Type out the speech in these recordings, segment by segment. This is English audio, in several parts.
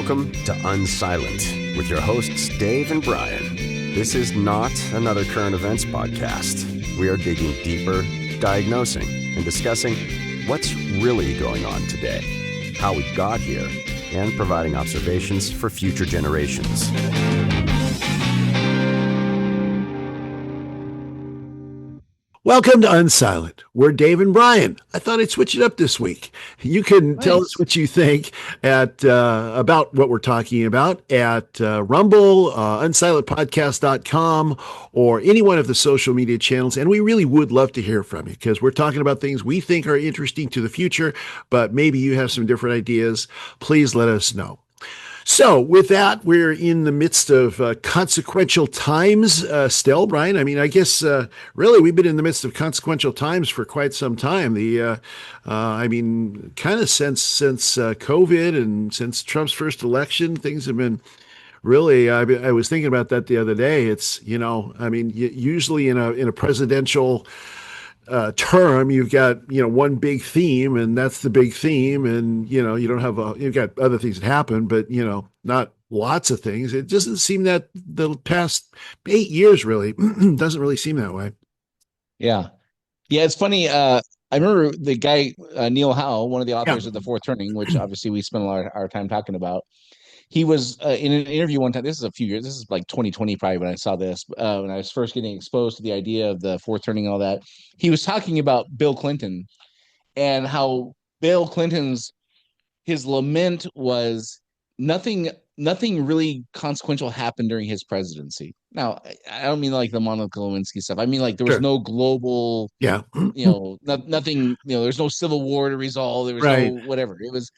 Welcome to Unsilent with your hosts Dave and Brian. This is not another current events podcast. We are digging deeper, diagnosing, and discussing what's really going on today, how we got here, and providing observations for future generations. Welcome to Unsilent. We're Dave and Brian. I thought I'd switch it up this week. You can tell us what you think at about what we're talking about at Rumble, unsilentpodcast.com, or any one of the social media channels. And we really would love to hear from you because we're talking about things we think are interesting to the future, but maybe you have some different ideas. Please let us know. So with that, we're in the midst of consequential times still, Brian. I mean, I guess really we've been in the midst of consequential times for quite some time. Kind of since COVID and since Trump's first election, things have been really. I was thinking about that the other day. It's usually in a presidential term, you've got, one big theme and that's the big theme. And, you don't have you've got other things that happen, but, not lots of things. It doesn't seem that the past 8 years really doesn't really seem that way. Yeah. Yeah. It's funny. I remember the guy, Neil Howe, one of the authors of The Fourth Turning, which obviously we spent a lot of our time talking about. He was in an interview one time. This is a few years. This is like 2020 probably when I saw this. When I was first getting exposed to the idea of the fourth turning and all that, he was talking about Bill Clinton and how Bill Clinton's his lament was nothing really consequential happened during his presidency. Now, I don't mean like the Monica Lewinsky stuff. I mean like there was no global, nothing. There's no civil war to resolve. There was no whatever. It was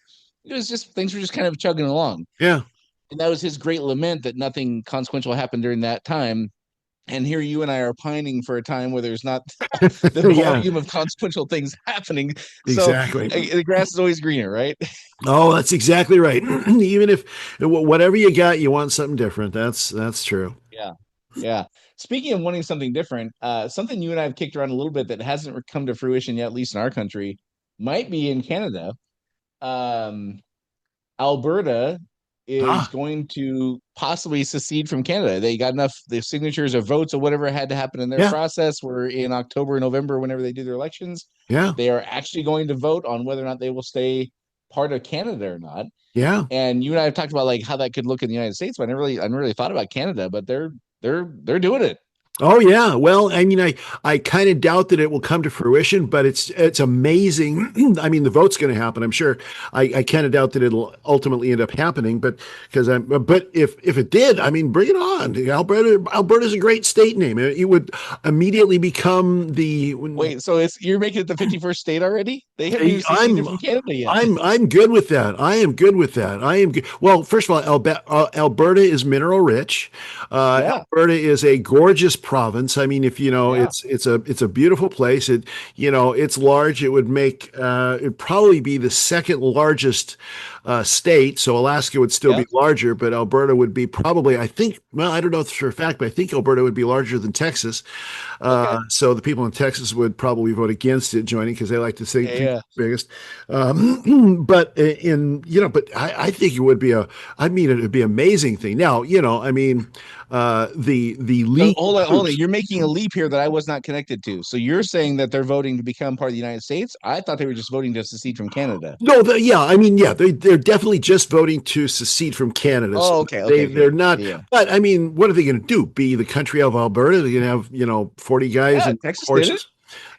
just things were just kind of chugging along. Yeah. And that was his great lament that nothing consequential happened during that time. And here you and I are pining for a time where there's not the volume of consequential things happening. Exactly. So the grass is always greener, right? Oh, that's exactly right. Even if whatever you got, you want something different. That's true. Yeah. Yeah. Speaking of wanting something different, something you and I have kicked around a little bit that hasn't come to fruition yet, at least in our country, might be in Canada. Alberta is going to possibly secede from Canada. They got enough the signatures or votes or whatever had to happen in their process. We're in October, November, whenever they do their elections. Yeah. They are actually going to vote on whether or not they will stay part of Canada or not. Yeah. And you and I have talked about like how that could look in the United States, but I never really thought about Canada, but they're doing it. Oh yeah. Well, I mean, I kind of doubt that it will come to fruition, but it's amazing. I mean, the vote's going to happen, I'm sure. I kind of doubt that it'll ultimately end up happening, but if it did, I mean, bring it on. Alberta's a great state name. It would immediately become the. Wait, so you're making it the 51st state already? They haven't even seceded from Canada yet. I'm good with that. I am good with that. I am good. Well, first of all, Alberta is mineral rich. Alberta is a gorgeous province. I mean, if it's a beautiful place. It's large. It would make it'd probably be the second largest state. So Alaska would still be larger, but Alberta would be probably, I think, well, I don't know for a fact, but I think Alberta would be larger than Texas. So the people in Texas would probably vote against it joining because they like to say it's biggest. But I think it would be it would be an amazing thing. Now, the leap. Hold on. You're making a leap here that I was not connected to. So you're saying that they're voting to become part of the United States? I thought they were just voting to secede from Canada. No, they're definitely just voting to secede from Canada. Oh, okay. They're not. Yeah. But I mean, what are they going to do? Be the country of Alberta? They're going to have 40 guys and Texas horses.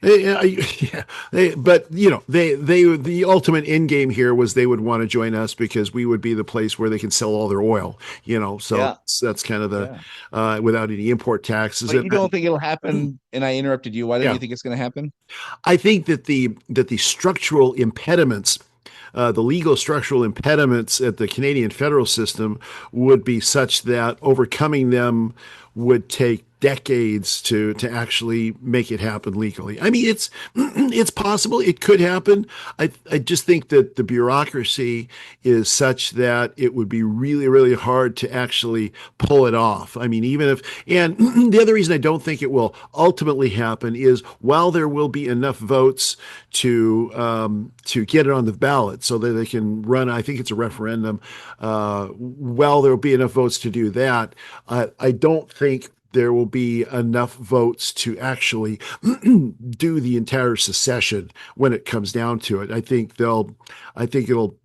The ultimate end game here was they would want to join us because we would be the place where they can sell all their oil. That's kind of the without any import taxes. But you don't think it'll happen? And I interrupted you. Why don't you think it's going to happen? I think that the structural impediments. The legal structural impediments at the Canadian federal system would be such that overcoming them would take decades to actually make it happen legally. I mean, it's it's possible. It could happen. I just think that the bureaucracy is such that it would be really, really hard to actually pull it off. I mean, even if, and the other reason I don't think it will ultimately happen is while there will be enough votes to get it on the ballot so that they can run, I think it's a referendum, while there will be enough votes to do that, I don't think there will be enough votes to actually do the entire secession when it comes down to it. I think it'll, I think it'll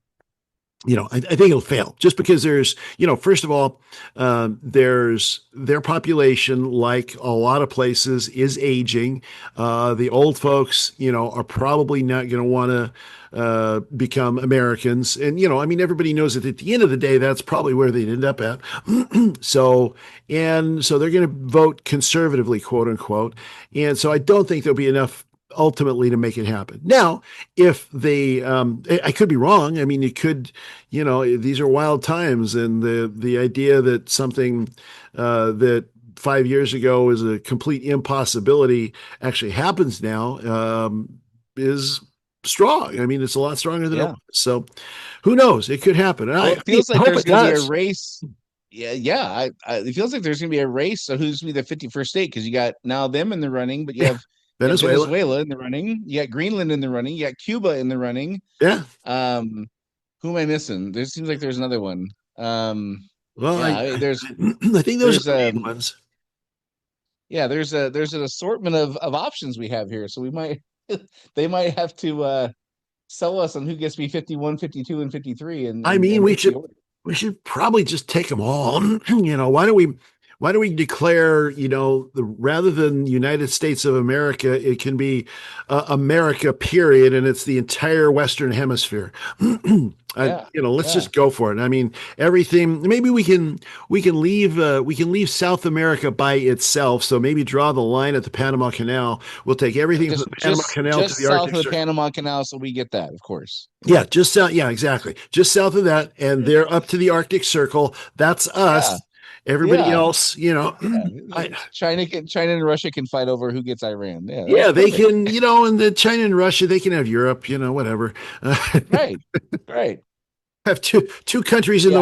fail just because there's, first of all, there's their population, like a lot of places, is aging. The old folks, are probably not going to want to become Americans. And, I mean, everybody knows that at the end of the day, that's probably where they'd end up at. So they're going to vote conservatively, quote unquote. And so I don't think there'll be enough ultimately to make it happen. Now, if they, I could be wrong. I mean, it could, these are wild times, and the idea that something that 5 years ago was a complete impossibility actually happens now is strong. I mean, it's a lot stronger than it was. So, who knows? It could happen. It feels like there's going to be a race. Yeah. It feels like there's going to be a race. So who's going to be the 51st state? Because you got now them in the running, but you have Venezuela in the running. You got Greenland in the running. You got Cuba in the running. Yeah. Who am I missing? There seems like there's another one. Well, I think those are the main ones. Yeah, there's an assortment of options we have here. So they might have to sell us on who gets to be 51, 52, and 53. And I mean, we should probably just take them all. Why don't we declare, rather than United States of America, it can be America, period, and it's the entire Western Hemisphere. Let's just go for it. I mean, everything. Maybe we can leave South America by itself. So maybe draw the line at the Panama Canal. We'll take everything from the Panama Canal to the Arctic south of the Panama Canal, so we get that, of course. Yeah, just south. Yeah, exactly. Just south of that, and they're up to the Arctic Circle. That's us. Yeah. Everybody else, China and Russia can fight over who gets Iran. Yeah, they can, and the China and Russia, they can have Europe, whatever. Right. Have two countries in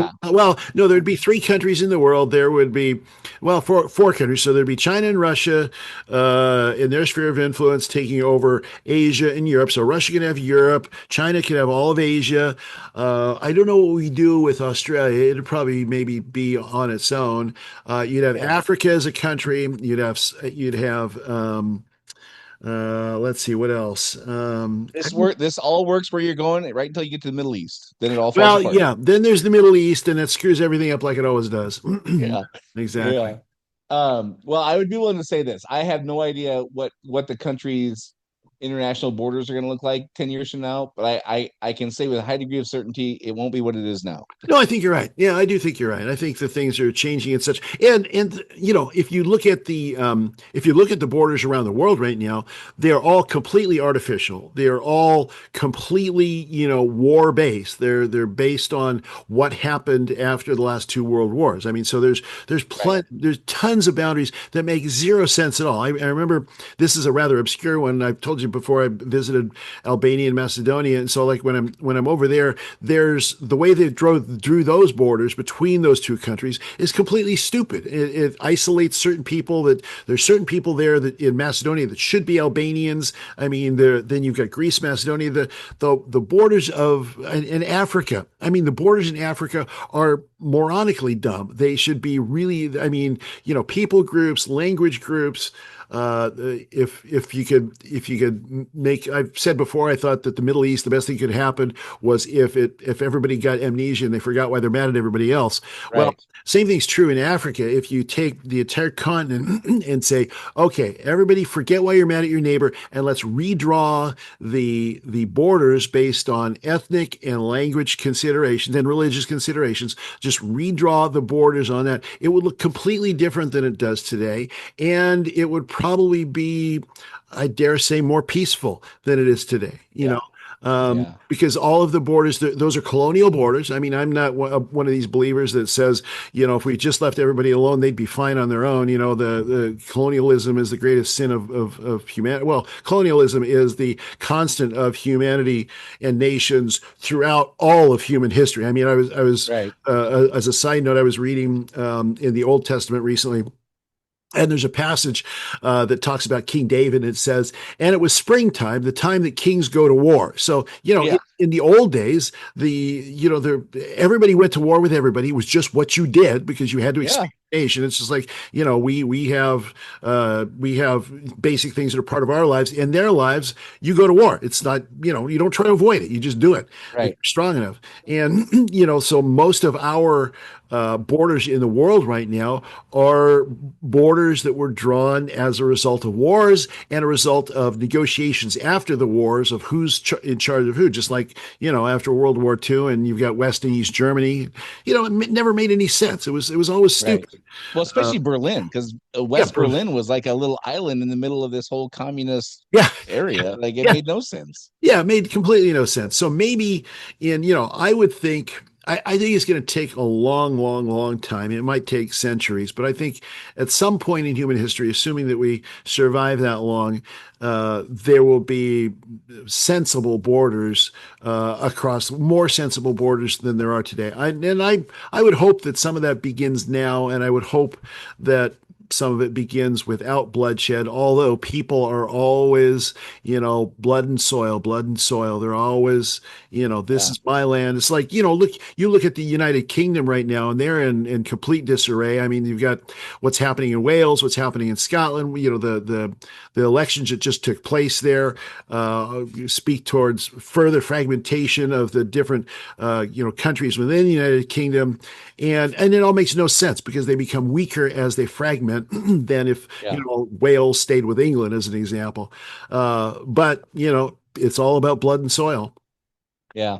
there'd be three countries in the world. There would be, four countries. So there'd be China and Russia in their sphere of influence taking over Asia and Europe. So Russia can have Europe, China can have all of Asia. I don't know what we do with Australia. It'd probably maybe be on its own. You'd have Africa as a country. You'd have let's see what else. This all works where you're going right until you get to the Middle East. Then it all falls apart. Yeah. Then there's the Middle East, and it screws everything up like it always does. Yeah, exactly. Yeah. Well, I would be willing to say this. I have no idea what the country's international borders are going to look like 10 years from now, but I can say with a high degree of certainty it won't be what it is now. No, I think you're right. Yeah, I do think you're right. I think the things are changing and such. And if you look at the borders around the world right now, they're all completely artificial. They're all completely, war based. They're based on what happened after the last two world wars. I mean, so there's tons of boundaries that make zero sense at all. I remember, this is a rather obscure one. I've told you before, I visited Albania and Macedonia, and so like when I'm over there, there's the way they drew those borders between those two countries is completely stupid. It isolates certain people. That there's certain people there that in Macedonia that should be Albanians. I mean, then you've got Greece, Macedonia, the borders in Africa. I mean, the borders in Africa are moronically dumb. They should be really, I mean, people groups, language groups. If you could make, I've said before, I thought that the Middle East, the best thing could happen was if everybody got amnesia and they forgot why they're mad at everybody else. Right. Well, same thing's true in Africa. If you take the entire continent and say, okay, everybody forget why you're mad at your neighbor, and let's redraw the borders based on ethnic and language considerations and religious considerations, just redraw the borders on that. It would look completely different than it does today. And it would probably be, I dare say, more peaceful than it is today. You know, Yeah. Because all of the borders, those are colonial borders. I mean, I'm not one of these believers that says, if we just left everybody alone, they'd be fine on their own. The colonialism is the greatest sin of humanity. Well, colonialism is the constant of humanity and nations throughout all of human history. I mean, I was Right. as a side note, I was reading in the Old Testament recently. And there's a passage that talks about King David, and it says, and it was springtime, the time that kings go to war. So, Yeah. in the old days, everybody went to war with everybody. It was just what you did because you had to Yeah. expand the nation. It's just like, we have basic things that are part of our lives. In their lives, you go to war. It's not, you don't try to avoid it. You just do it if Right. you're strong enough. And, so most of our borders in the world right now are borders that were drawn as a result of wars and a result of negotiations after the wars of who's in charge of who. Just like, after World War II, and you've got West and East Germany, it never made any sense. It was always Right. stupid. Well, especially Berlin, because Yeah, West Berlin was like a little island in the middle of this whole communist yeah, area. Like it yeah. made no sense. Yeah, it made completely no sense. So maybe I would think, I think it's going to take a long, long, long time. It might take centuries, but I think at some point in human history, assuming that we survive that long, there will be sensible borders across more sensible borders than there are today. I would hope that some of that begins now, and I would hope that some of it begins without bloodshed, although people are always, blood and soil, blood and soil. They're always, this Yeah. is my land. It's like, look at the United Kingdom right now, and they're in complete disarray. I mean, you've got what's happening in Wales, what's happening in Scotland, the elections that just took place there speak towards further fragmentation of the different, countries within the United Kingdom. And it all makes no sense because they become weaker as they fragment than if, Yeah. Wales stayed with England as an example. But, it's all about blood and soil. Yeah.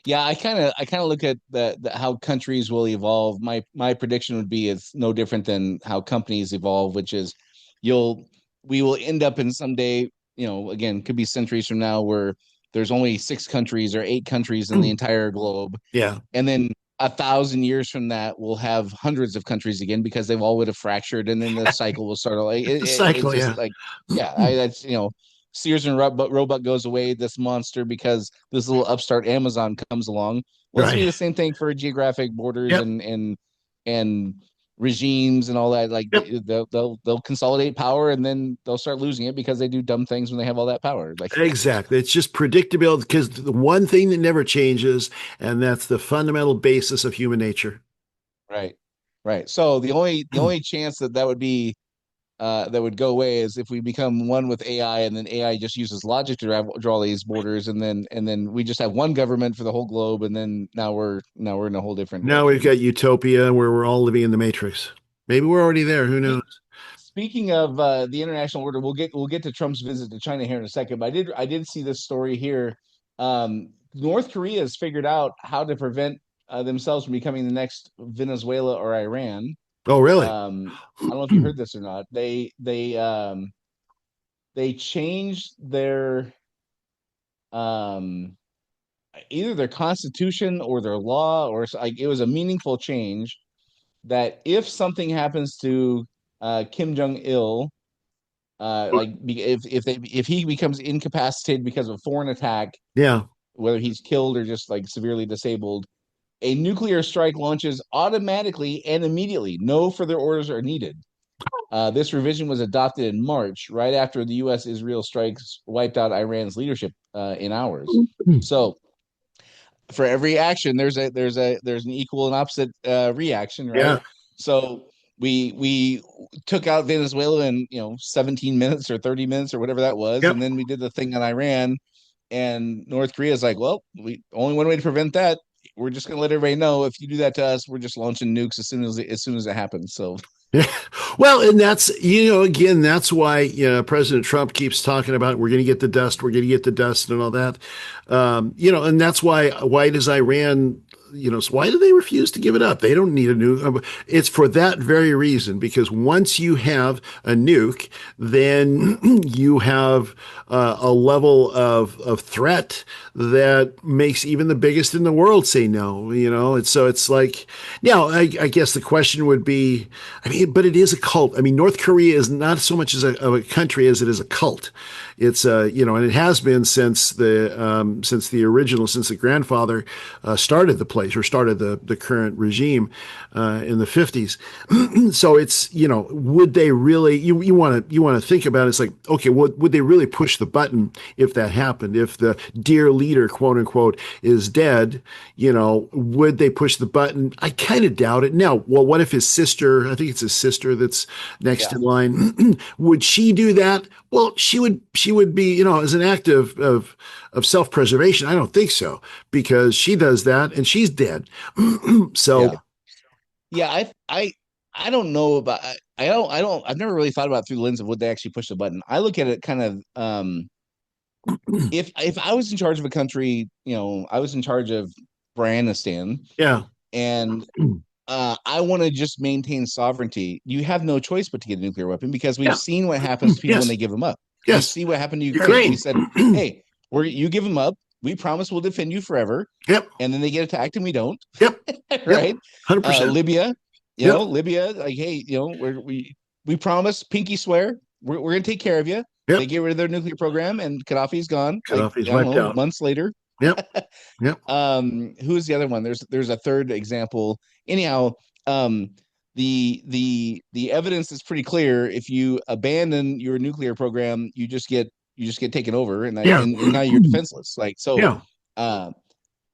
Yeah, I kind of look at the how countries will evolve. My prediction would be it's no different than how companies evolve, which is you'll we will end up in someday, again, could be centuries from now where there's only 6 countries or 8 countries in the entire globe. Yeah. And then 1,000 years from that, we'll have hundreds of countries again because they've all would have fractured, and then the cycle will start. Like The it's cycle. just Yeah. like, yeah, that's Sears and Roebuck goes away, this monster, because this little upstart Amazon comes along. Well, it's gonna Right. be the same thing for geographic borders Yep. and regimes and all that. Like Yep. they'll consolidate power, and then they'll start losing it because they do dumb things when they have all that power. Like Exactly. It's just predictability because the one thing that never changes, and that's the fundamental basis of human nature. right, right. So the only chance that would be that would go away is if we become one with AI, and then AI just uses logic to draw these borders, and then we just have one government for the whole globe, and then now we're in a whole different Now we've direction. got utopia where we're all living in the matrix. Maybe we're already there. Who knows? Speaking of the international order, we'll get to Trump's visit to China here in a second. But I did see this story here. North Korea has figured out how to prevent themselves from becoming the next Venezuela or Iran. Oh, really? I don't know if you heard this or not. They changed their um either their constitution or their law, or like it was a meaningful change that if something happens to Kim Jong Il, if he becomes incapacitated because of a foreign attack, Yeah. whether he's killed or just like severely disabled, a nuclear strike launches automatically and immediately. No further orders are needed. This revision was adopted in March, right after the U.S. Israel strikes wiped out Iran's leadership in hours. So for every action, there's an equal and opposite reaction, right? Yeah. So we took out Venezuela in 17 minutes or 30 minutes or whatever that was, Yep. and then we did the thing on Iran, and North Korea is like, well, we only one way to prevent that. We're just gonna let everybody know if you do that to us, we're just launching nukes as soon as it happens. So Yeah. Well, and that's, again, that's why, President Trump keeps talking about we're going to get the dust, we're going to get the dust and all that. And that's why does Iran so why do they refuse to give it up? They don't need a nuke. It's for that very reason, because once you have a nuke, then you have a level of threat that makes even the biggest in the world say no, and so it's like, now I guess the question would be, but it is a cult. North Korea is not so much as of a country as it is a cult. It's and it has been since the grandfather started the place, or started the current regime in the 50s. So it's, would they really, you want to think about it, it's like, okay, would they really push the button if that happened? If the dear leader, quote unquote, is dead, would they push the button? I kind of doubt it. Now, well, what if his sister, I think it's his sister that's next in line, would she do that? Well, she would be, as an act of self-preservation. I don't think so, because she does that and she's dead. So I don't know about, I've never really thought about it through the lens of would they actually push the button. I look at it kind of, if I was in charge of a country, I was in charge of Afghanistan. Yeah. And I want to just maintain sovereignty. You have no choice but to get a nuclear weapon, because we've seen what happens to people when they give them up. Yes. You see what happened to Ukraine. We said, hey, you give them up. We promise we'll defend you forever. Yep. And then they get attacked and we don't. Yep. Right. 100%. Libya, Libya, like, hey, we promise, pinky swear, we're going to take care of you. Yep. They get rid of their nuclear program and Gaddafi's gone. Gaddafi's wiped out. Months later. Yep. Yep. Who's the other one? There's a third example. Anyhow, the evidence is pretty clear. If you abandon your nuclear program, you just get taken over, and now you're defenseless.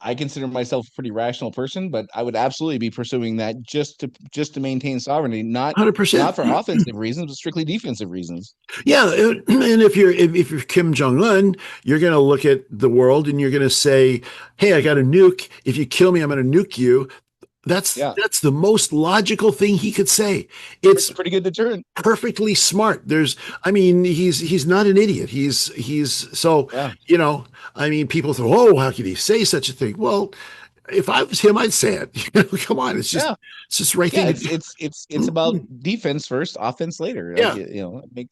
I consider myself a pretty rational person, but I would absolutely be pursuing that just to maintain sovereignty, not 100%. Not for offensive reasons, but strictly defensive reasons. Yeah, and if you're Kim Jong-un, you're going to look at the world and you're going to say, "Hey, I got a nuke. If you kill me, I'm going to nuke you." That's the most logical thing he could say. It's a pretty good deterrent. Perfectly smart. He's not an idiot. He's so, people think, "Oh, how could he say such a thing?" Well, if I was him, I'd say it. Come on, it's just right thing. It's about defense first, offense later.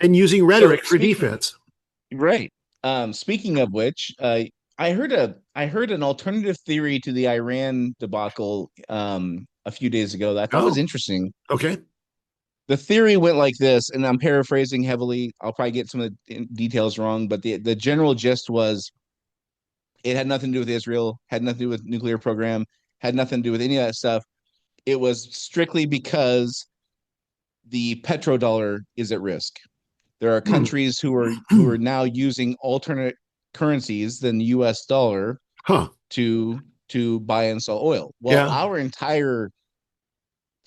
And using rhetoric for defense. Right. Speaking of which, I heard an alternative theory to the Iran debacle a few days ago that I thought was interesting. Okay. The theory went like this, and I'm paraphrasing heavily. I'll probably get some of the details wrong, but the general gist was it had nothing to do with Israel, had nothing to do with nuclear program, had nothing to do with any of that stuff. It was strictly because the petrodollar is at risk. There are countries who are now using alternate currencies than the US dollar to buy and sell oil. Well, our entire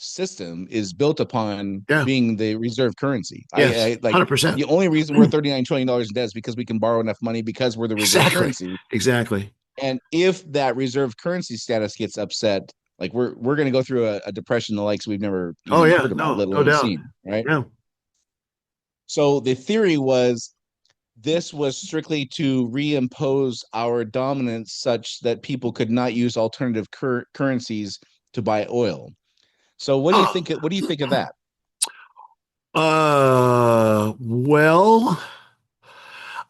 system is built upon being the reserve currency. Yes, 100%. The only reason we're $39 trillion in debt is because we can borrow enough money because we're the reserve currency. Exactly. And if that reserve currency status gets upset, like we're going to go through a depression the likes we've never heard about, let alone seen, right? Yeah. So the theory was this was strictly to reimpose our dominance such that people could not use alternative currencies to buy oil. So what do you think? What do you think of that? Well,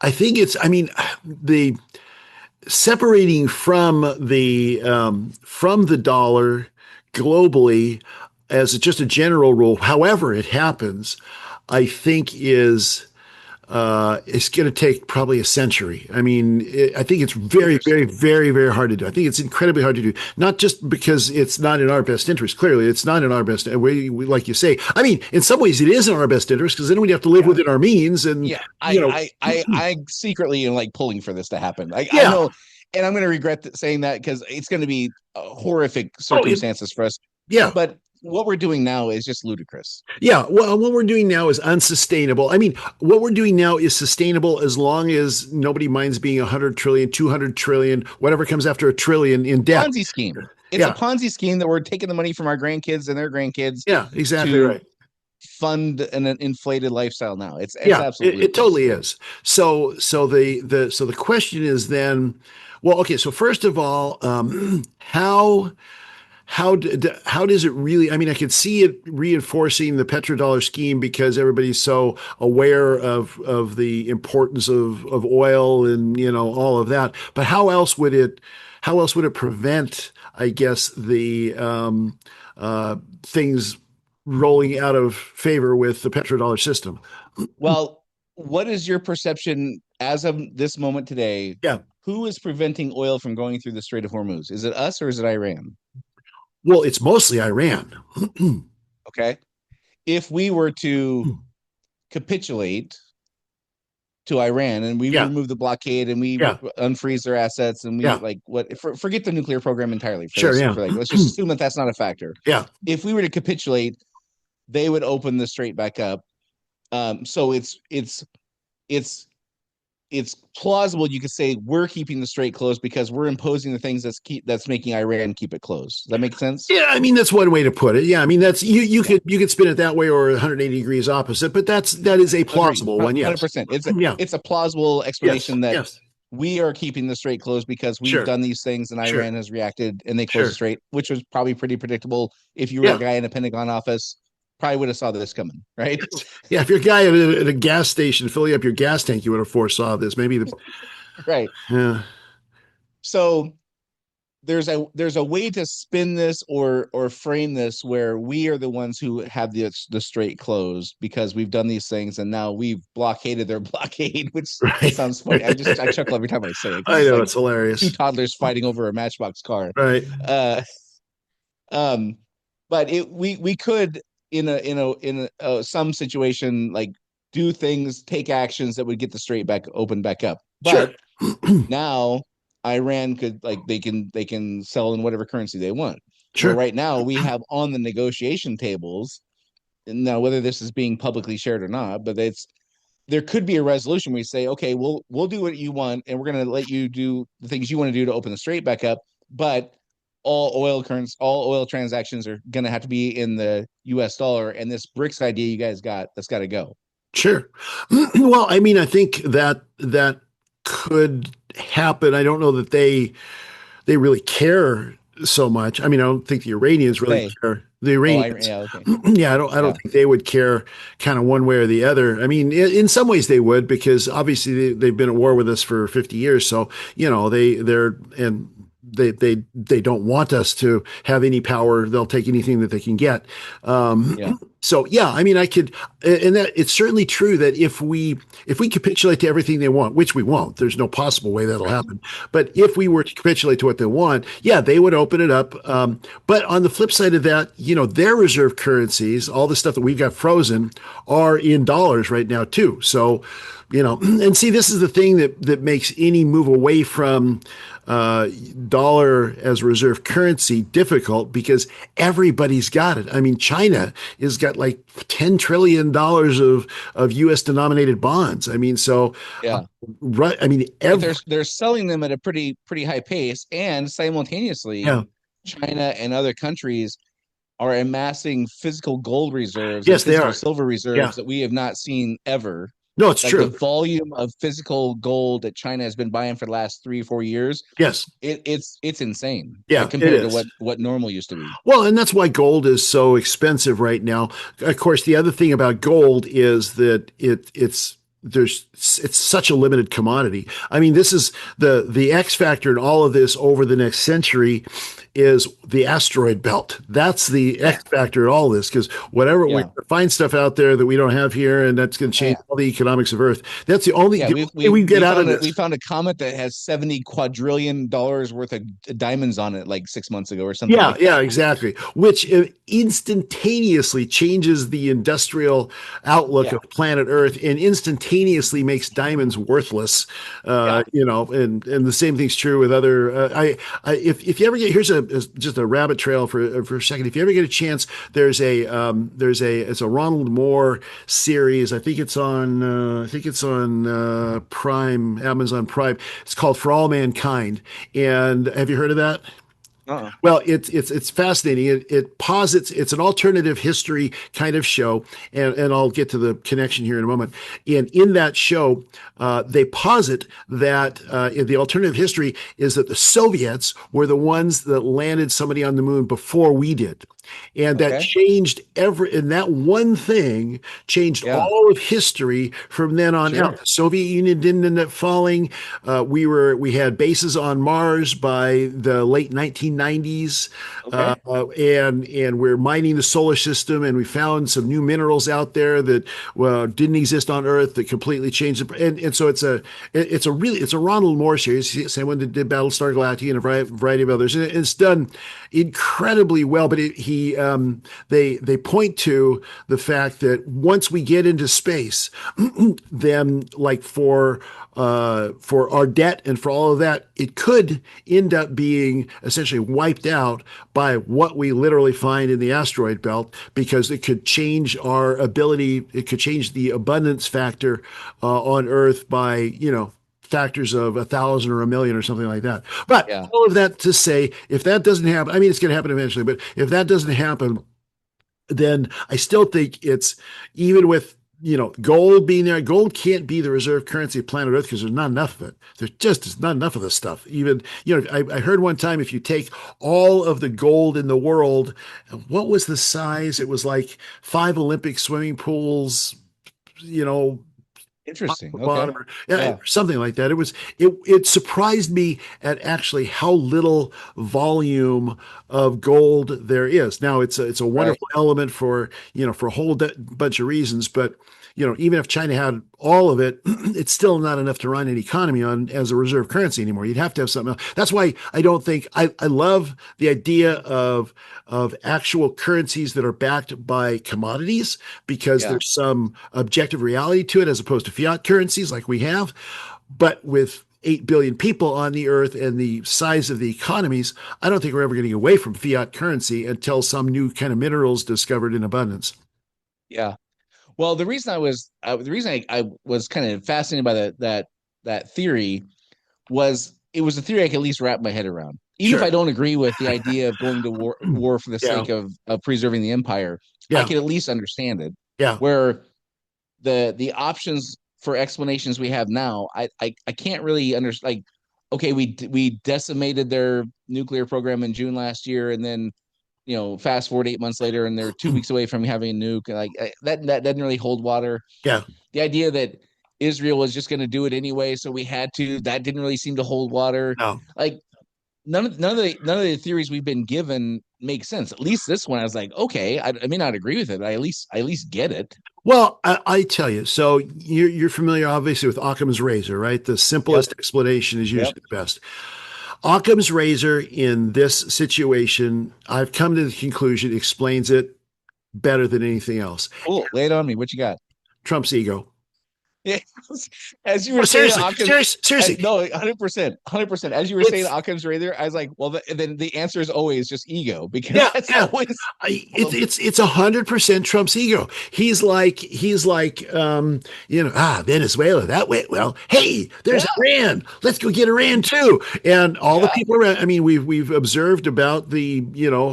I think the separating from the dollar globally as just a general rule, however it happens, I think it's going to take probably a century. I think it's very, very, very, very hard to do. I think it's incredibly hard to do, not just because it's not in our best interest. Clearly, it's not in our best. Like you say, in some ways, it is in our best interest because then we'd have to live within our means. And I secretly am like pulling for this to happen. I know, and I'm going to regret saying that because it's going to be horrific circumstances for us. Yeah, but what we're doing now is just ludicrous. Yeah. Well, what we're doing now is unsustainable. What we're doing now is sustainable as long as nobody minds being 100 trillion, 200 trillion, whatever comes after a trillion in debt. Ponzi scheme. It's a Ponzi scheme that we're taking the money from our grandkids and their grandkids. Yeah, exactly right. fund an inflated lifestyle now. It's Yeah, absolutely it ludicrous. totally is. So the question is then, well, okay. So first of all, how does it really? I mean, I could see it reinforcing the petrodollar scheme because everybody's so aware of the importance of oil and all of that. But how else would it prevent, I guess, the things rolling out of favor with the petrodollar system? Well, what is your perception as of this moment today? Yeah. Who is preventing oil from going through the Strait of Hormuz? Is it us or is it Iran? Well, it's mostly Iran. Okay. If we were to capitulate to Iran and we Yeah, remove the blockade and we yeah, unfreeze their assets and we yeah. like forget the nuclear program entirely for Sure, this yeah. for like let's just assume that that's not a factor. Yeah, If we were to capitulate, they would open the strait back up. So it's it's plausible you could say we're keeping the strait closed because we're imposing the things that's making Iran keep it closed. Does that make sense? yeah. I mean, that's one way to put it. Yeah, I mean, that's you could spin it that way or 180 degrees opposite, but that is a Agreed. plausible one. Yes. 100%. Yeah. It's a plausible Yes. explanation that Yes. we are keeping the strait closed because we've Sure. done these things and Sure. Iran has reacted and they closed the Sure. strait, which was probably pretty predictable. If you were a Yeah. guy in a Pentagon office, probably would have saw this coming, right? Yeah. If you're a guy at a gas station filling up your gas tank, you would have foresaw this. Maybe the Right. yeah. So there's a way to spin this or frame this where we are the ones who have the strait closed because we've done these things and now we've blockaded their blockade, which Right. sounds funny. I chuckle every time I say it because I it's know like it's two hilarious. toddlers fighting over a Matchbox car. Right. Uh, um, but we could in some situation like do things, take actions that would get the strait back open back up. Sure. But now Iran could like they can sell in whatever currency they want. Where Sure. right now we have on the negotiation tables, and now whether this is being publicly shared or not, but there could be a resolution where we say, okay, we'll do what you want, and we're going to let you do the things you want to do to open the strait back up, but all oil transactions are going to have to be in the U.S. dollar, and this BRICS idea you guys got that's got to go. Sure. Well, I mean, I think that could happen. I don't know that they really care so much. I mean, I don't think the Iranians really They care. The oh I Iranians, yeah okay yeah, I don't yeah think they would care kind of one way or the other. I mean, in some ways they would because obviously they've been at war with us for 50 years. So, they don't want us to have any power. They'll take anything that they can get. yeah So yeah, I mean, and that it's certainly true that if we capitulate to everything they want, which we won't, there's no possible way that'll right happen. But if we were to capitulate to what they want, yeah, they would open it up. But on the flip side of that, their reserve currencies, all the stuff that we've got frozen, are in dollars right now too. So, and see, this is the thing that makes any move away from dollar as reserve currency difficult because everybody's got it. I mean, China has got like $10 trillion of US denominated bonds. I mean, so yeah right. I mean, but they're selling them at a pretty high pace, and simultaneously yeah. China and other countries are amassing physical gold reserves and Yes, they physical are. silver Yeah. reserves that we have not seen ever. No, it's Like the true. volume of physical gold that China has been buying for the last 3 or 4 years, Yes. it's insane. Yeah, Like it compared to is. what normal used to be. Well, and that's why gold is so expensive right now. Of course, the other thing about gold is that it's such a limited commodity. I mean, this is the X factor in all of this over the next century is the asteroid belt. That's the Yeah, X factor in all this because whatever we yeah, find stuff out there that we don't have here, and that's going to oh, change yeah. all the economics of Earth. That's the only Yeah, the only way we get out of we this. found a comet that has 70 quadrillion dollars worth of diamonds on it like 6 months ago or something Yeah, like yeah, that. exactly. Which instantaneously changes the industrial outlook Yeah, of planet Earth and instantaneously makes diamonds worthless. yeah. And the same thing's true with other. If you ever get just a rabbit trail for a second. If you ever get a chance, it's a Ronald Moore series. I think it's on Prime, Amazon Prime. It's called For All Mankind. And have you heard of that? Uh-uh. Well, it's fascinating. It posits, it's an alternative history kind of show, and I'll get to the connection here in a moment. And in that show, they posit that in the alternative history is that the Soviets were the ones that landed somebody on the moon before we did. And that Okay. changed and that one thing changed Yeah. all of history from then on Sure. out. The Soviet Union didn't end up falling. We had bases on Mars by the late 1990s. Okay. And we're mining the solar system, and we found some new minerals out there that didn't exist on Earth that completely changed it. And so it's a Ronald Moore series, same one that did Battlestar Galactica and a variety of others. And it's done incredibly well, but they point to the fact that once we get into space, then like for our debt and for all of that, it could end up being essentially wiped out by what we literally find in the asteroid belt, because it could change our ability, it could change the abundance factor on Earth by, factors of 1,000 or 1,000,000 or something like that. But Yeah. all of that to say, if that doesn't happen, I mean, it's going to happen eventually, but if that doesn't happen, then I still think it's, even with gold being there, gold can't be the reserve currency of planet Earth because there's not enough of it. There's just not enough of this stuff. Even, I heard one time, if you take all of the gold in the world, what was the size? It was like 5 Olympic swimming pools, Interesting. Okay. bottom, Yeah. something like that. It surprised me at actually how little volume of gold there is. Now it's a wonderful element for for a whole bunch of reasons, but even if China had all of it, it's still not enough to run an economy on as a reserve currency anymore. You'd have to have something else. That's why I don't think I love the idea of actual currencies that are backed by commodities, because there's some objective reality to it as opposed to fiat currencies like we have. But with 8 billion people on the earth and the size of the economies, I don't think we're ever getting away from fiat currency until some new kind of minerals discovered in abundance. Yeah. Well, the reason I was kind of fascinated by that theory was, it was a theory I could at least wrap my head around. Even if I don't agree with the idea of going to war for the sake of preserving the empire, I could at least understand it. Yeah. Where the options for explanations we have now, I can't really understand. Like, okay, we decimated their nuclear program in June last year, and then fast forward 8 months later, and they're 2 weeks away from having a nuke. Like that doesn't really hold water. Yeah. The idea that Israel was just going to do it anyway, so we had to, that didn't really seem to hold water. No. Like none of the theories we've been given make sense. At least this one, I was like, okay, I may not agree with it, but I at least get it. Well, I tell you, so you're familiar, obviously, with Occam's razor, right? The simplest explanation is usually the best. Occam's razor in this situation, I've come to the conclusion, explains it better than anything else. Cool. Lay it on me. What you got? Trump's ego. Yeah, as you were saying, seriously, no, 100%. As you were saying Occam's razor, I was like, well, then the answer is always just ego, because that's always. It's 100% Trump's ego. He's like, Venezuela that way. Well, hey, there's Iran. Let's go get Iran too. And all the people around. I mean, we've observed about the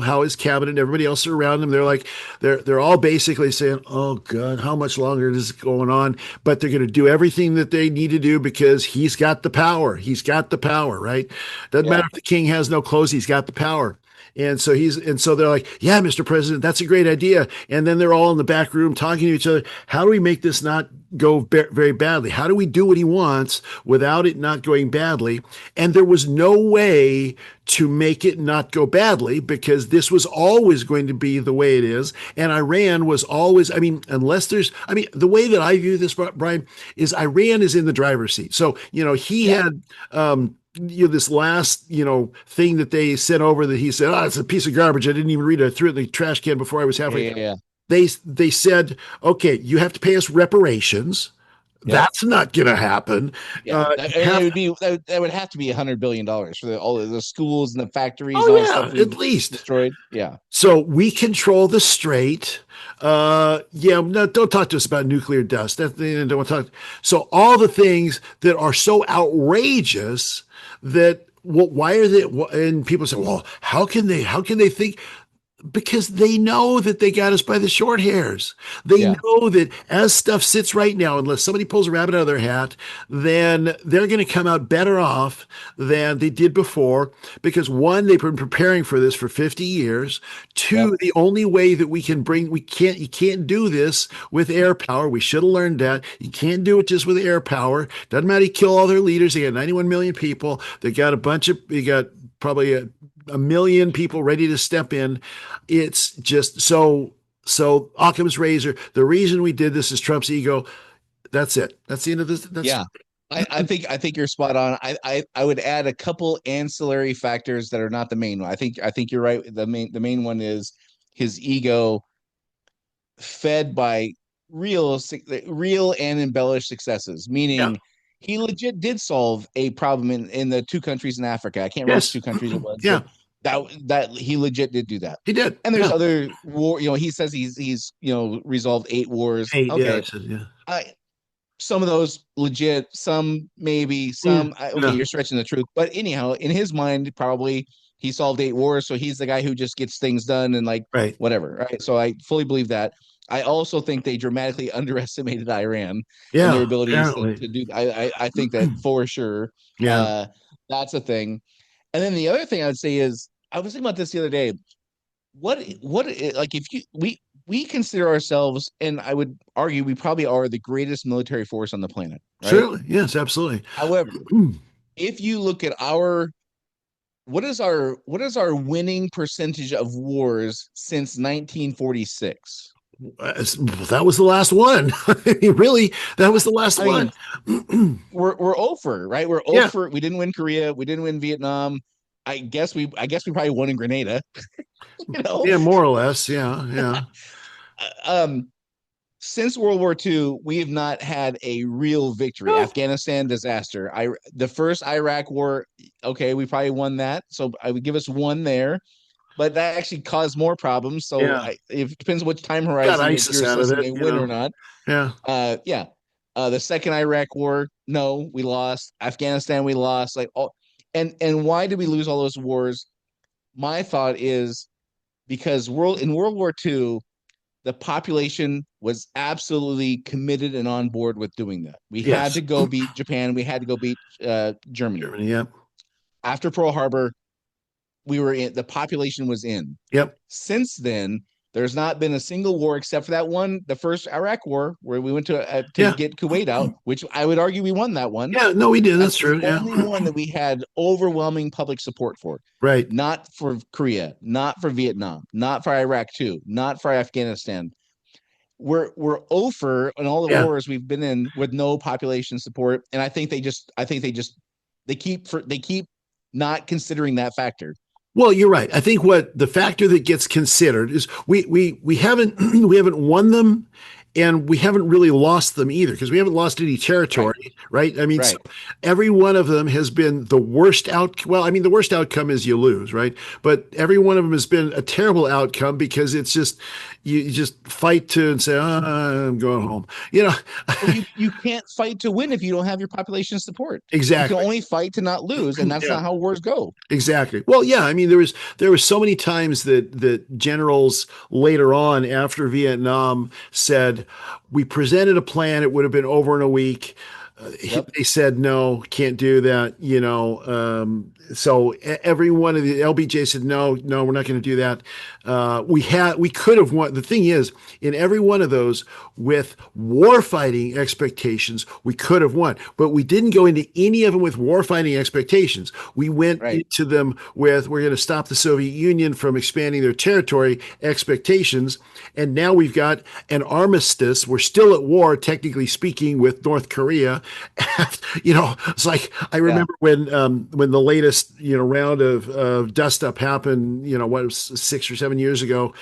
how his cabinet and everybody else around him. They're like, they're all basically saying, oh God, how much longer is this going on? But they're going to do everything that they need to do because he's got the power. He's got the power, right? Doesn't matter if the king has no clothes, he's got the power. And so they're like, yeah, Mr. President, that's a great idea. And then they're all in the back room talking to each other. How do we make this not go very badly? How do we do what he wants without it not going badly? And there was no way to make it not go badly, because this was always going to be the way it is. And Iran was always, the way that I view this, Brian, is Iran is in the driver's seat. So, he had, this last, thing that they sent over that he said, it's a piece of garbage. I didn't even read it. I threw it in the trash can before I was halfway. Yeah. They said, okay, you have to pay us reparations. That's not going to happen. That would have to be $100 billion for all of the schools and the factories. At least destroyed. Yeah. So we control the strait. No, don't talk to us about nuclear dust. Don't want to talk. So all the things that are so outrageous that why are they? And people say, well, how can they think? Because they know that they got us by the short hairs. They Yeah. know that as stuff sits right now, unless somebody pulls a rabbit out of their hat, then they're going to come out better off than they did before. Because one, they've been preparing for this for 50 years. Two, Yep. the only way that you can't do this with air power. We should have learned that. You can't do it just with air power. Doesn't matter. You kill all their leaders. They got 91 million people. You got probably a million people ready to step in. It's just so Occam's razor. The reason we did this is Trump's ego. That's it. That's the end of this. Yeah. I think you're spot on. I would add a couple ancillary factors that are not the main one. I think you're right. The main one is his ego fed by real and embellished successes, Yeah. meaning he legit did solve a problem in the two countries in Africa. I can't remember which Yes. two countries it was, Yeah. but that he legit did do that. He did. And there's Yeah. other war, he says he's resolved 8 wars. Eight. Yeah. I Okay. said, yeah. Some of those legit, some maybe, Yeah. okay, Yeah. you're stretching the truth. But anyhow, in his mind, probably he solved 8 wars, so he's the guy who just gets things done and like Right. whatever. Right. So I fully believe that. I also think they dramatically underestimated Iran and their Yeah. abilities Apparently. to do. I think that for sure. Yeah. That's a thing. And then the other thing I would say is I was thinking about this the other day. What like if we consider ourselves, and I would argue we probably are the greatest military force on the planet, right? Certainly. Yes. Absolutely. However, if you look at what is our winning percentage of wars since 1946? That was the last one. Really, that was the last I one. mean, we're over, right? We're Yeah. over. We didn't win Korea. We didn't win Vietnam. I guess we probably won in Grenada. you know, Yeah. More or less. Yeah. Yeah. um, since World War II, we have not had a real victory. Oh, Afghanistan disaster. The first Iraq war, okay, we probably won that. So I would give us one there, but that actually caused more problems. So yeah. it depends which time Got horizon ISIS you're out of assessing it. a win or not. Yeah. Yeah. The second Iraq war, no, we lost. Afghanistan, we lost. Like all, and why did we lose all those wars? My thought is because in World War II, the population was absolutely committed and on board with doing that. We had Yes. to go beat Japan. We had to go beat Germany. Germany. Yep. After Pearl Harbor, the population was in. Yep. Since then, there's not been a single war except for that one, the first Iraq war, where we went to Yeah. get Kuwait out, which I would argue we won that one. Yeah. No, we did. That's That's true. the Yeah. only one that we had overwhelming public support for. Right. Not for Korea, not for Vietnam, not for Iraq too, not for Afghanistan. We're over in all the Yeah. wars we've been in with no population support, and I think they keep not considering that factor. Well, you're right. I think what the factor that gets considered is we haven't we haven't won them, and we haven't really lost them either because we haven't lost any territory, right? I mean, so Right. every one of them has been the worst out. Well, I mean, the worst outcome is you lose, right? But every one of them has been a terrible outcome because it's just you just fight to and say, I'm going home. Well, you can't fight to win if you don't have your population support. You Exactly. can only fight to not lose, and that's Yeah. not how wars go. Exactly. Well, yeah. I mean, there was so many times that generals later on after Vietnam said, "We presented a plan. It would have been over in a week." Yep. They said no, can't do that. So every one of the LBJ said no, we're not going to do that. We could have won. The thing is, in every one of those with war fighting expectations, we could have won, but we didn't go into any of them with war fighting expectations. We went Right. into them with we're going to stop the Soviet Union from expanding their territory expectations, and now we've got an armistice. We're still at war, technically speaking, with North Korea. It's like I remember when the latest round of dust up happened. What was 6 or 7 years ago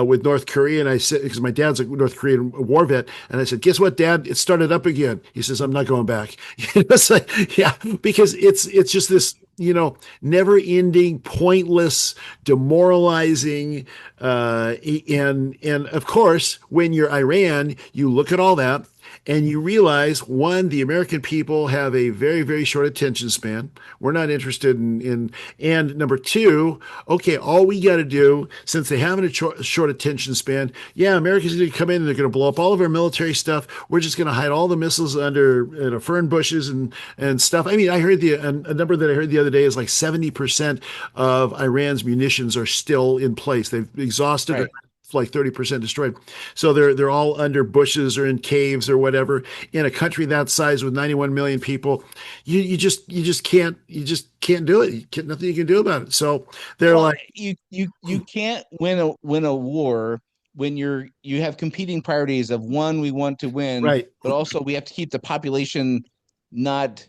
with North Korea, and I said because my dad's a North Korean war vet, and I said, "Guess what, Dad? It started up again." He says, "I'm not going back." It's like, yeah, because it's just this never-ending, pointless, demoralizing, and of course, when you're Iran, you look at all that, and you realize, one, the American people have a very, very short attention span. We're not interested and number two, okay, all we got to do, since they have a short attention span, yeah, America's going to come in and they're going to blow up all of our military stuff. We're just going to hide all the missiles under fern bushes and stuff. I mean, I heard a number that I heard the other day is like 70% of Iran's munitions are still in place. They've exhausted Right. like 30% destroyed. So they're all under bushes or in caves or whatever. In a country that size with 91 million people, you just can't do it. Nothing you can do about it. So they're Well, like, you can't win a war when you have competing priorities of one, we want to win, right, but also we have to keep the population not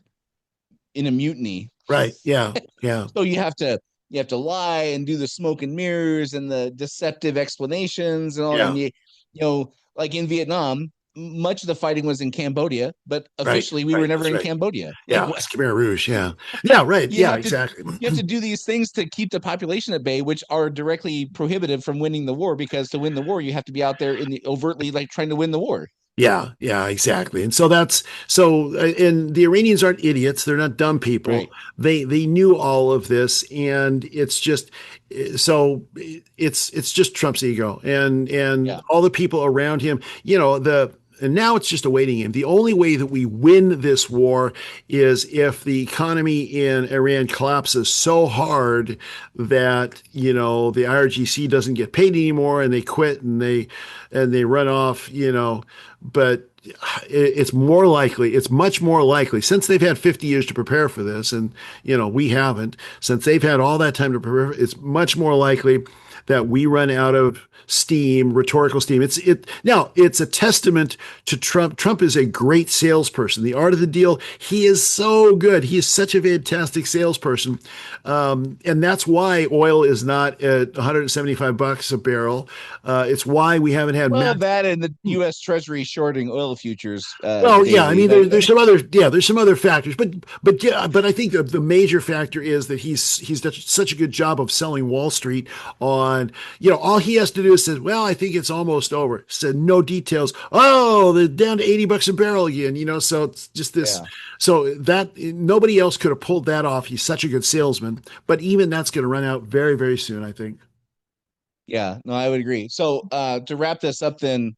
in a mutiny. right, yeah, yeah, So you have to lie and do the smoke and mirrors and the deceptive explanations and all, yeah, and like in Vietnam, much of the fighting was in Cambodia, but right, officially we were right. never That's in right. Cambodia. Like Yeah, what? it's Khmer Rouge. Yeah, yeah, right. You Yeah, have to exactly. you have to do these things to keep the population at bay, which are directly prohibited from winning the war, because to win the war you have to be out there in the overtly like trying to win the war. Yeah, yeah, exactly. And so and the Iranians aren't idiots. They're not dumb people. Right. They knew all of this, and so it's just Trump's ego and Yeah. all the people around him. And now it's just a waiting game. The only way that we win this war is if the economy in Iran collapses so hard that, the IRGC doesn't get paid anymore and they quit and they run off, but it's much more likely, since they've had 50 years to prepare for this, and we haven't. Since they've had all that time to prepare, it's much more likely that we run out of steam, rhetorical steam. It's a testament to Trump. Trump is a great salesperson. The art of the deal, he is so good. He is such a fantastic salesperson. And that's why oil is not at $175 a barrel. It's why we haven't had Well, that and the U.S. Treasury shorting oil futures well, yeah, I daily. mean, there's some other factors, but yeah, but I think the major factor is that he's done such a good job of selling Wall Street on, all he has to do is say, well, I think it's almost over. Said no details. Oh, they're down to $80 a barrel again. So it's just this. Yeah. So that nobody else could have pulled that off. He's such a good salesman, but even that's going to run out very, very soon, I think. Yeah, no, I would agree. So to wrap this up then,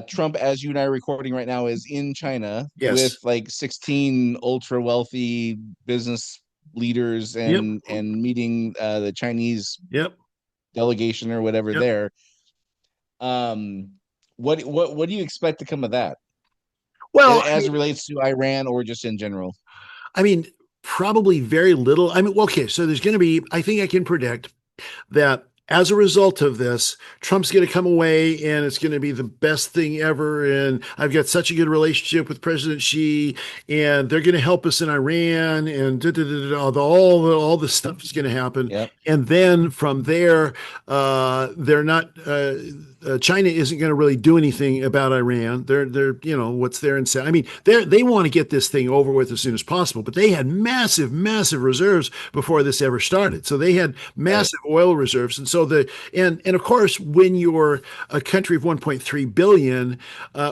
Trump, as you and I are recording right now, is in China with Yes. like 16 ultra wealthy business leaders Yep. and meeting the Chinese Yep. delegation or whatever Yep. there. What do you expect to come of that? Well, As it relates to Iran or just in general? I mean, probably very little. I mean, okay, so there's going to be, I think I can predict that as a result of this, Trump's going to come away and it's going to be the best thing ever. And I've got such a good relationship with President Xi, and they're going to help us in Iran, and all the stuff is going to happen. Yep. And then from there, they're not. China isn't going to really do anything about Iran. They're what's there and say. I mean, they want to get this thing over with as soon as possible, but they had massive, massive reserves before this ever started. So they had massive oil reserves, and so and of course, when you're a country of 1.3 billion,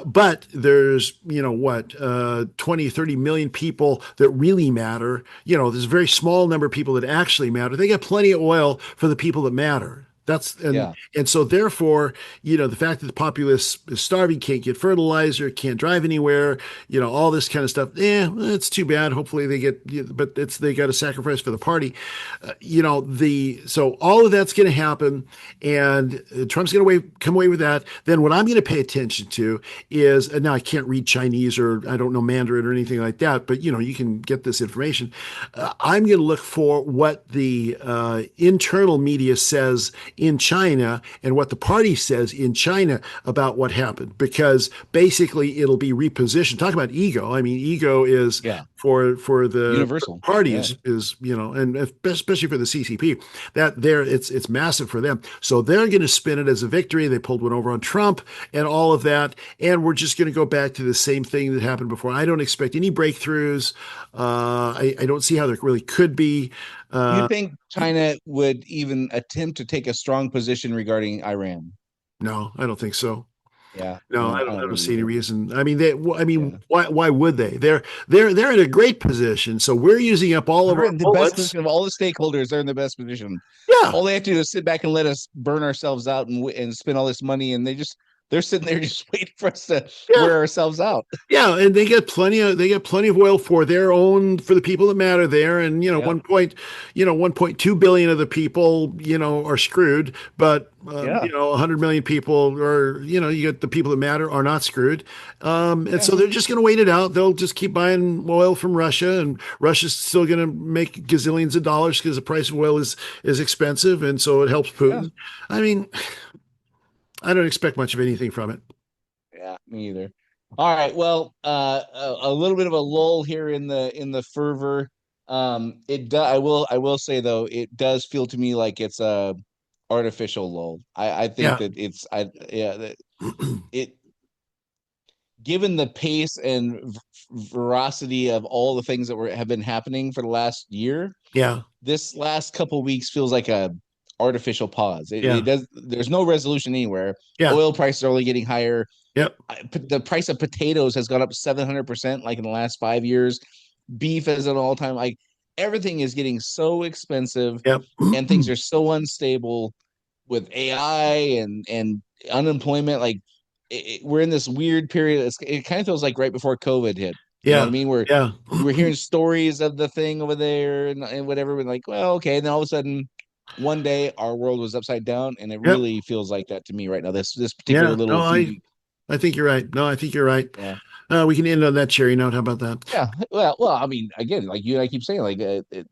but there's 20, 30 million people that really matter. There's a very small number of people that actually matter. They got plenty of oil for the people that matter. And so therefore, the fact that the populace is starving, can't get fertilizer, can't drive anywhere, all this kind of stuff. It's too bad. Hopefully but they got to sacrifice for the party. So all of that's going to happen, and Trump's going to come away with that. Then what I'm going to pay attention to is, now I can't read Chinese or I don't know Mandarin or anything like that, but you can get this information. I'm going to look for what the internal media says in China and what the party says in China about what happened, because basically it'll be repositioned. Talk about ego. I mean, ego is for the universal party is and especially for the CCP, it's massive for them. So they're going to spin it as a victory. They pulled one over on Trump and all of that, and we're just going to go back to the same thing that happened before. I don't expect any breakthroughs. I don't see how there really could be. You think China would even attempt to take a strong position regarding Iran? No, I don't think so. Yeah. No, No, I I don't. I don't don't really see any either. reason. I mean, Yeah. why would they? They're in a great position. So we're using up all of They're our in the best bullets. position of all the stakeholders. They're in the best position. Yeah, All they have to do is sit back and let us burn ourselves out and spend all this money, and they're sitting there just waiting for us to yeah. wear ourselves out. Yeah, and they get plenty of oil for the people that matter there, and Yep. 1.2 billion of the people are screwed, but Yeah. 100 million people are you get the people that matter are not screwed, and Yeah. so they're just going to wait it out. They'll just keep buying oil from Russia, and Russia's still going to make gazillions of dollars because the price of oil is expensive, and so it helps Yeah. Putin. I mean, I don't expect much of anything from it. Yeah. Me either. All right. Well, a little bit of a lull here in the fervor. I will say though, it does feel to me like it's a artificial lull. I think Yeah. that it's I yeah that it given the pace and veracity of all the things that have been happening for the last year, Yeah. this last couple weeks feels like a artificial pause. It Yeah. does. There's no resolution anywhere. Yeah. Oil prices are only getting higher. Yep. The price of potatoes has gone up 700% like in the last 5 years. Beef is an all-time like everything is getting so expensive Yep. and things are so unstable with AI and unemployment. Like we're in this weird period. It kind of feels like right before COVID hit. You know what I Yeah. mean? Where Yeah. you were hearing stories of the thing over there and whatever, and like, well, okay. And then all of a sudden, one day our world was upside down, and it Yep. really feels like that to me right now. This particular Yeah. No, little few I weeks. I think you're right. No, I think you're right. Yeah. We can end on that cherry note. How about that? Yeah, well. I mean, again, like you and I keep saying, like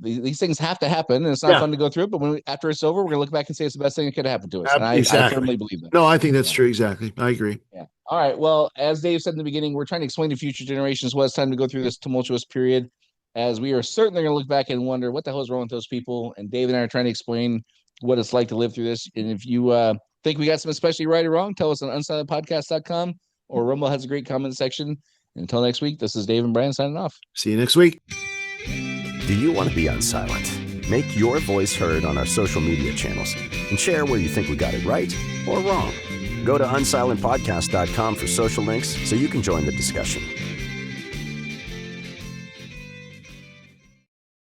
these things have to happen, and it's not Yeah. fun to go through. But after it's over, we're gonna look back and say it's the best thing that could have happened to us, and I Exactly. firmly believe that. No, I think that's Yeah, true. Exactly. I agree. yeah. All right. Well, as Dave said in the beginning, we're trying to explain to future generations what it's time to go through this tumultuous period, as we are certainly going to look back and wonder what the hell is wrong with those people. And Dave and I are trying to explain what it's like to live through this. And if you think we got some especially right or wrong, tell us on unsilentpodcast.com, or Rumble has a great comment section. Until next week, this is Dave and Brian signing off. See you next week. Do you want to be unsilent? Make your voice heard on our social media channels and share where you think we got it right or wrong. Go to unsilentpodcast.com for social links so you can join the discussion.